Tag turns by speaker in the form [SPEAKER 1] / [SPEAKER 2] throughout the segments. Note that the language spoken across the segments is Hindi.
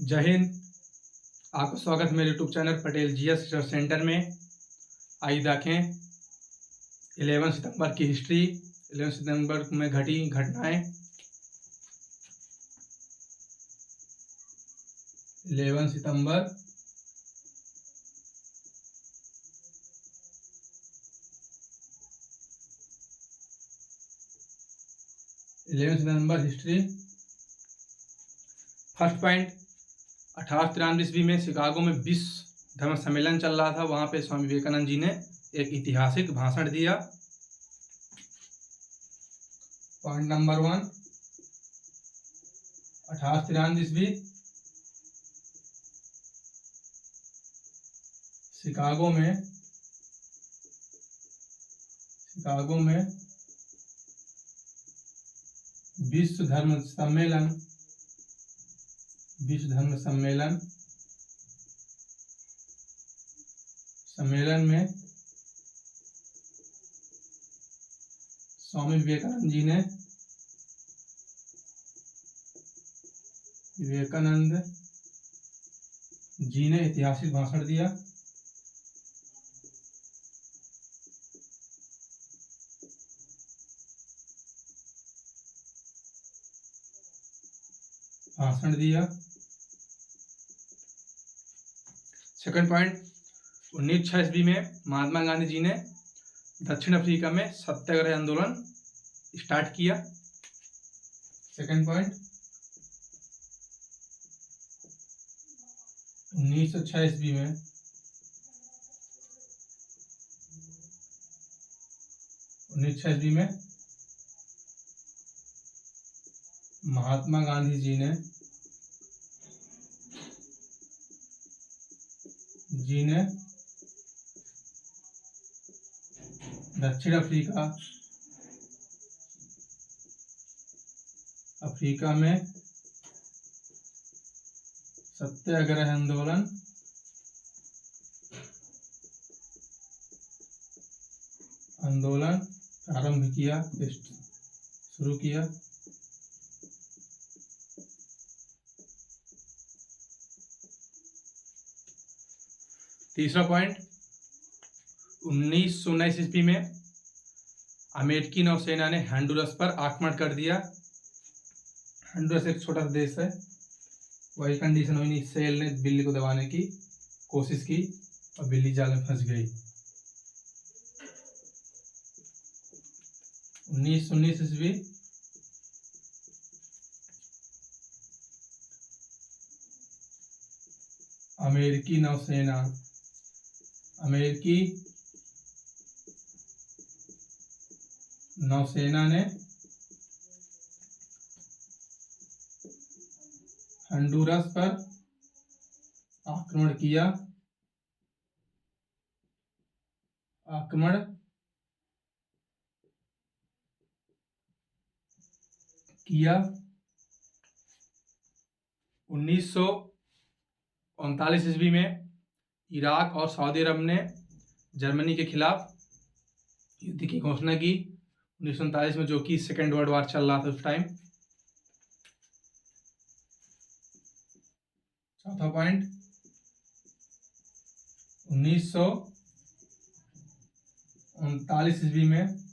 [SPEAKER 1] जय हिंद। आपका स्वागत है मेरे YouTube channel Patel GS research centre में। आइए देखें 11 सितंबर की हिस्ट्री। 11 सितंबर में घटी घटनाएं। 11 सितंबर 11 सितंबर हिस्ट्री। फर्स्ट पॉइंट, 1893 ईस्वी में शिकागो में विश्व धर्म सम्मेलन चल रहा था। वहां पे स्वामी विवेकानंद जी ने एक ऐतिहासिक भाषण दिया। पॉइंट नंबर 1, 1893 ईस्वी शिकागो में विश्व धर्म सम्मेलन में स्वामी विवेकानंद जी ने ऐतिहासिक भाषण दिया। सेकंड पॉइंट, 1906 ईस्वी में महात्मा गांधी जी ने दक्षिण अफ्रीका में सत्याग्रह आंदोलन स्टार्ट किया। सेकंड पॉइंट, 1906 ईस्वी में महात्मा गांधी जी ने दक्षिण अफ्रीका में सत्याग्रह आंदोलन शुरू किया। तीसरा पॉइंट, 1919 ईस्वी में अमेरिकी नौसेना ने हंडुरस पर आक्रमण कर दिया। हंडुरस एक छोटा सा देश है। वही कंडीशन हुई, सेल ने बिल्ली को दबाने की कोशिश की और बिल्ली जाल में फंस गई। 1919 ईस्वी अमेरिकी नौसेना ने हंडुरस पर आक्रमण किया। 1939 ईस्वी में इराक और सऊदी अरब ने जर्मनी के खिलाफ युद्ध की घोषणा की। 1939 में, जो कि सेकेंड वर्ल्ड वॉर चल रहा था उस टाइम। चौथा पॉइंट, 1939 ईस्वी में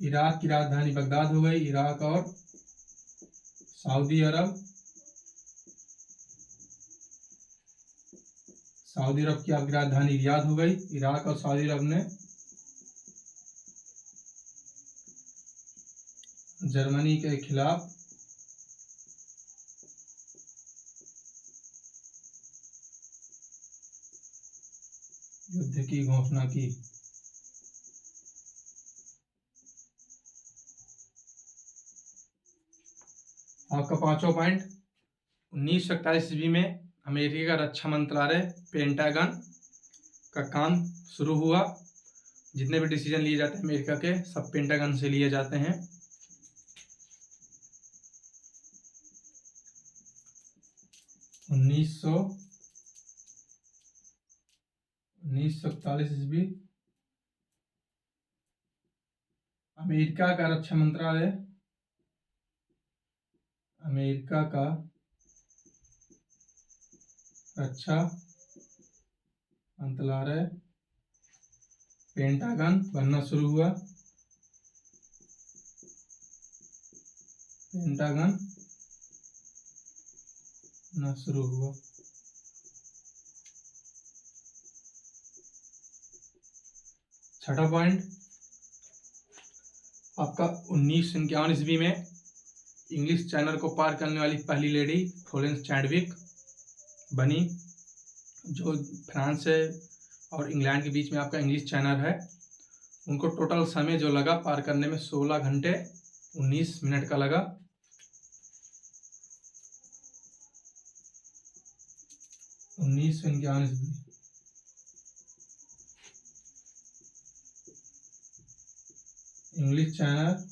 [SPEAKER 1] इराक की राजधानी बगदाद हो गई। इराक और सऊदी अरब की आपकी राजधानी रियाद हो गई। इराक और सऊदी अरब ने जर्मनी के खिलाफ युद्ध की घोषणा की। आपका पांचवा पॉइंट, 1941 ईस्वी में अमेरिका का रक्षा मंत्रालय पेंटागन का काम शुरू हुआ। जितने भी डिसीजन लिए जाते हैं अमेरिका के, सब पेंटागन से लिए जाते हैं। 1941 ईस्वी अमेरिका का रक्षा मंत्रालय अमेरिका का रक्षा मंत्रालय पेंटागन बनना शुरू हुआ। पेंटागन बनना शुरू हुआ। छठा पॉइंट आपका 1951 ईस्वी में इंग्लिश चैनल को पार करने वाली पहली लेडी फ्लोरेंस चैडविक बनी। जो फ्रांस से और इंग्लैंड के बीच में आपका इंग्लिश चैनल है, उनको टोटल समय जो लगा पार करने में 16 घंटे 19 मिनट का लगा। इंग्लिश चैनल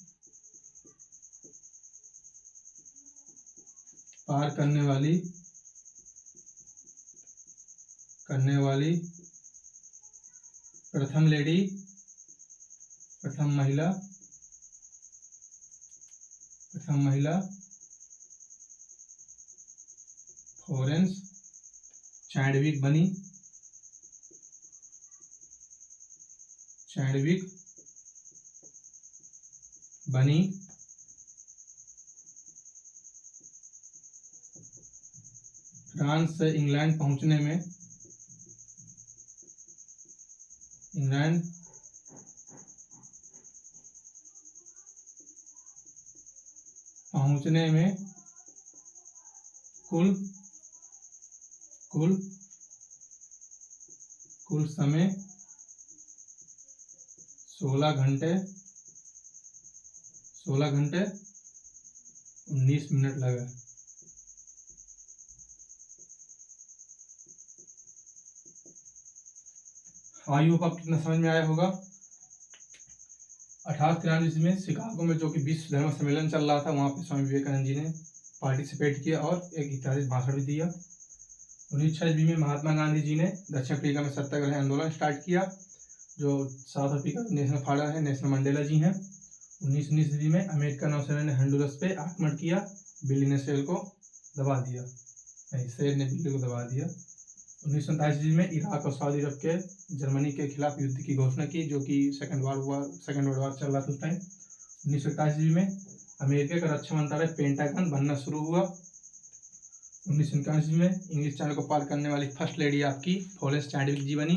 [SPEAKER 1] पार करने वाली प्रथम महिला फ्लोरेंस चैडविक बनी। फ्रांस से इंग्लैंड पहुंचने में कुल समय 16 घंटे 19 मिनट लगा। आई होप आप कितना समझ में आया होगा। 1893 में शिकागो में जो कि विश्व धर्म सम्मेलन चल रहा था, वहाँ पे स्वामी विवेकानंद जी ने पार्टिसिपेट किया और एक ऐतिहासिक भाषण भी दिया। 1906 में महात्मा गांधी जी ने दक्षिण अफ्रीका में सत्याग्रह आंदोलन स्टार्ट किया। जो साउथ अफ्रीका नेशनल फादर है नेशनल मंडेला जी हैं। 1919 में अमेरिका नौसेना ने हंडुरस पे आक्रमण किया। बिल्ली ने शेर को दबा दिया। 1947 में इराक और सऊदी अरब के जर्मनी के खिलाफ युद्ध की घोषणा की, जो कि सेकंड वर्ल्ड वॉर चल रहा था उस टाइम। 1947 में अमेरिका का रक्षा मंत्रालय पेंटागन बनना शुरू हुआ। 1991 में इंग्लिश चैनल को पार करने वाली फर्स्ट लेडी आपकी फ्लोरेंस चैडविक जी बनी,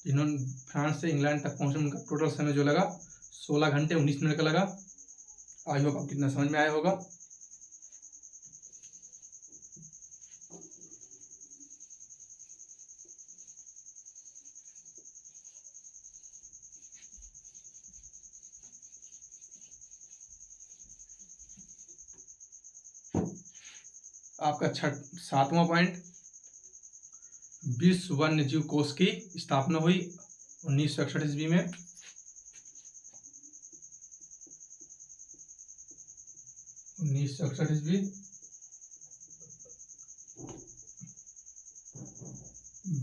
[SPEAKER 1] जिन्होंने फ्रांस से इंग्लैंड तक पहुंचने में उनका टोटल समय जो लगा 16 घंटे 19 मिनट का लगा। आई होप आप कितना समझ में आया होगा। आपका 7वां पॉइंट, विश्व वन्य जीव कोष की स्थापना हुई 1961 ईस्वी में।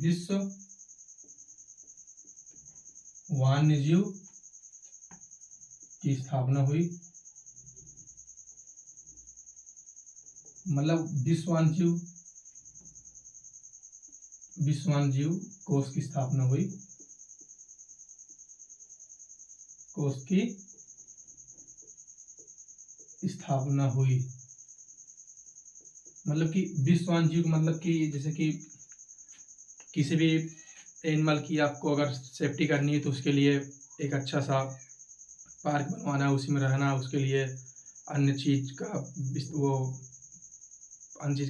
[SPEAKER 1] विश्व वन्य जीव की स्थापना हुई, मतलब विश्व वन्य जीव कोष की स्थापना हुई। मतलब कि विश्व वन्य जीव मतलब कि जैसे कि किसी भी एनिमल की आपको अगर सेफ्टी करनी है तो उसके लिए एक अच्छा सा पार्क बनवाना, उसी में रहना, उसके लिए अन्य चीज़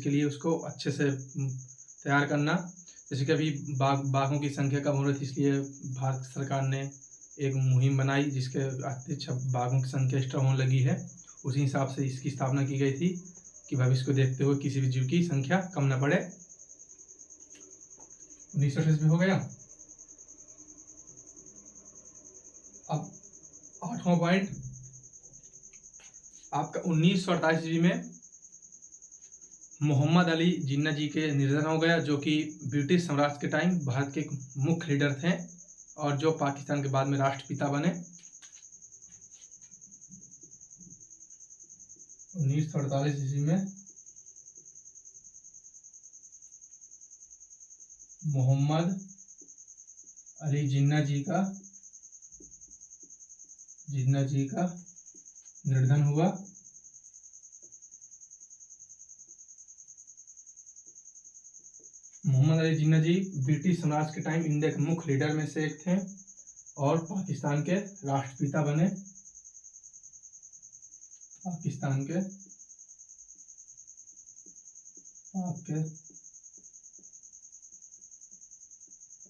[SPEAKER 1] के लिए उसको अच्छे से तैयार करना। जैसे कि अभी बाघों की संख्या कम हो रही थी, इसलिए भारत सरकार ने एक मुहिम बनाई जिसके अतिरिक्त बाघों की संख्या स्ट्रॉन्ग होने लगी है। उसी हिसाब से इसकी स्थापना की गई थी कि भविष्य को देखते हुए किसी भी जीव की संख्या कम न पड़े। 1928 में हो गया। अब 8वां पॉइंट आपका 1948 ईस्वी में मोहम्मद अली जिन्ना जी के निधन हो गया, जो कि ब्रिटिश साम्राज्य के टाइम भारत के मुख्य लीडर थे और जो पाकिस्तान के बाद में राष्ट्रपिता बने। 1948 ईस्वी में मोहम्मद अली जिन्ना जी का निर्धन हुआ। मोहम्मद अली जिन्ना जी ब्रिटिश साम्राज्य के टाइम इंडिया के मुख्य लीडर में से एक थे और पाकिस्तान के राष्ट्रपिता बने। पाकिस्तान के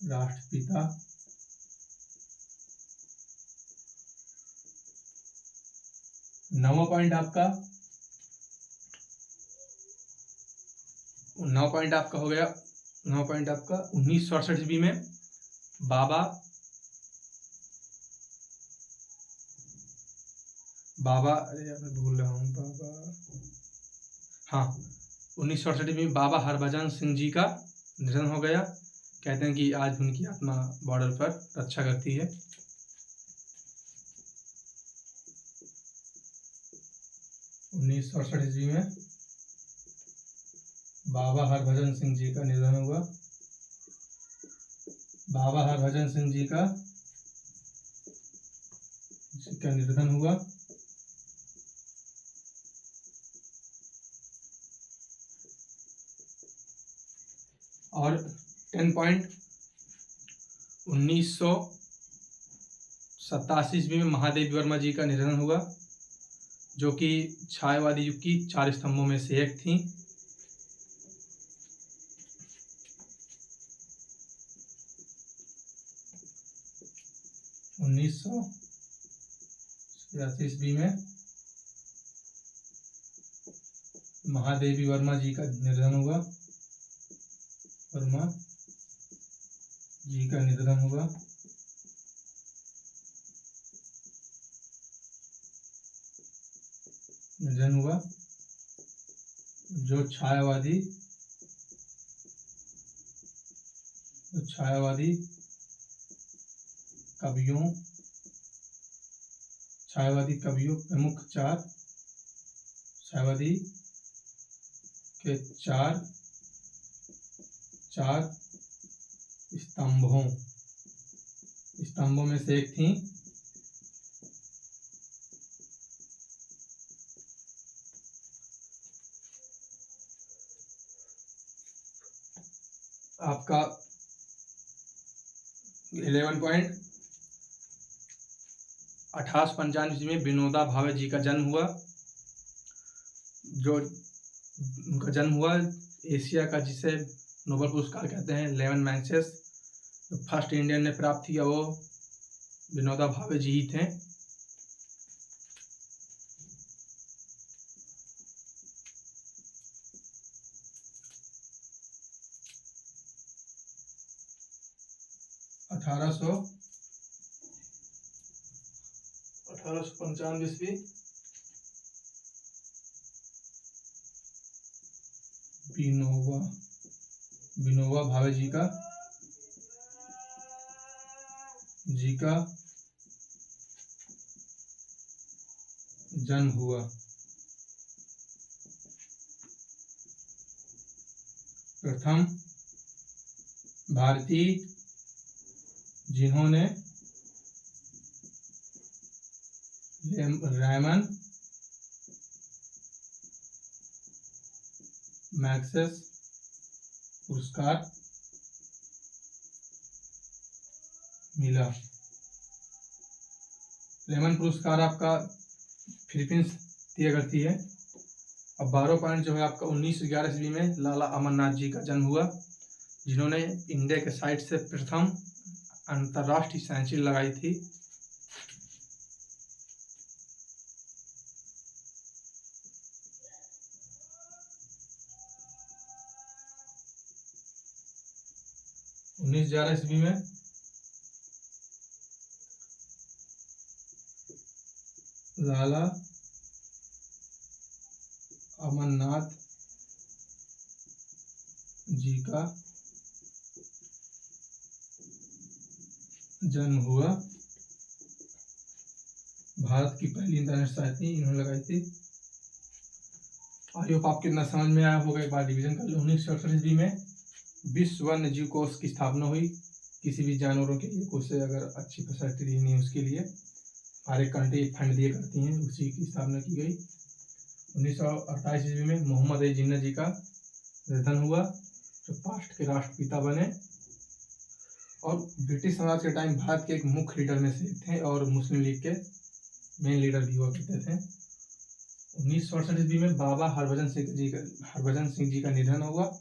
[SPEAKER 1] राष्ट्रपिता। नवा पॉइंट आपका हो गया। 1968 ईस्वी में बाबा अरे यार मैं भूल रहा हूँ हाँ 1968 ईस्वी में बाबा हरभजन सिंह जी का निधन हो गया। कहते हैं कि आज उनकी आत्मा बॉर्डर पर रक्षा करती है। उन्नीस सौ 1968 ईस्वी में बाबा हरभजन सिंह जी का निधन हुआ। बाबा हरभजन सिंह जी का निधन हुआ। और 10 पॉइंट 1987 ईस्वी में महादेवी वर्मा जी का निधन हुआ, जो कि छायावादी युग की 4 स्तंभों में से एक थी। उन्नीस सौ 86 में महादेवी वर्मा जी का निधन हुआ। वर्मा जी का निधन हुआ। जो छायावादी कवियों प्रमुख छायावादी के चार स्तंभों में से एक थी। आपका 11 पॉइंट 1895 ईस्वी में विनोबा भावे जी का जन्म हुआ। जो उनका जन्म हुआ एशिया का, जिसे नोबेल पुरस्कार कहते हैं, 11 मैग्सेस फर्स्ट इंडियन ने प्राप्त किया वो विनोबा भावे जी ही थे। अठारह सौ 1895 ईस्वी विनोबा भावे जी का जन्म हुआ। प्रथम भारतीय जिन्होंने रैमन मैग्सेस पुरस्कार मिला। रेमन पुरस्कार आपका फिलीपींस दिया करती है। अब 12 पॉइंट जो है आपका 1911 ईस्वी में लाला अमरनाथ जी का जन्म हुआ, जिन्होंने इंडिया के साइड से प्रथम अंतर्राष्ट्रीय साइकिल लगाई थी। उन्नीस 11 ईस्वी में लाला अमरनाथ जी का जन्म हुआ। भारत की पहली इंटरनेट साइट इन्होंने लगाई थी। आई होप आपको इतना समझ में आया होगा। एक बार रिवीजन कर लो। 1968 ईस्वी में विश्व वन्य जीव कोष की स्थापना हुई। किसी भी जानवरों के लिए कुछ अगर अच्छी फैसिलिटी नहीं है उसके लिए हमारे कंट्री फंड दिए करती हैं, उसी की स्थापना की गई। 1948 ईस्वी में मोहम्मद अली जिन्ना जी का निधन हुआ, जो पास्ट के राष्ट्रपिता बने और ब्रिटिश साम्राज्य के टाइम भारत के एक मुख्य लीडर में से एक थे और मुस्लिम लीग के मेन लीडर भी हुआ करते थे। 1968 ईस्वी में बाबा हरभजन सिंह जी का निधन हुआ,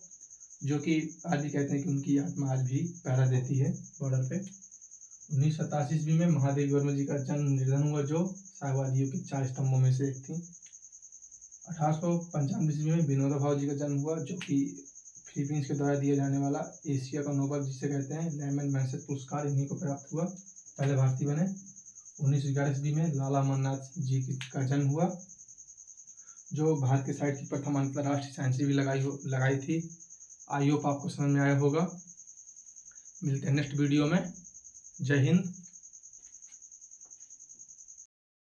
[SPEAKER 1] जो कि आज भी कहते हैं कि उनकी आत्मा आज भी पहरा देती है बॉर्डर पे। 1987 ईस्वी में महादेवी वर्मा जी का जन्म निधन हुआ, जो साहवादियों के 4 स्तंभों में से एक थी। 1895 ईस्वी में विनोबा भावे जी का जन्म हुआ, जो कि फिलीपींस के द्वारा दिया जाने वाला एशिया का नोबेल जिसे कहते हैं लेमन मैग्सेसे पुरस्कार इन्हीं को प्राप्त हुआ, पहले भारतीय बने। 1911 ईस्वी में लाला अमरनाथ जी का जन्म हुआ, जो भारत के साइड की प्रथम अंतर्राष्ट्रीय सेंचुरी भी लगाई थी। आई होप आपको समझ में आया होगा। मिलते हैं नेक्स्ट वीडियो में। जय हिंद।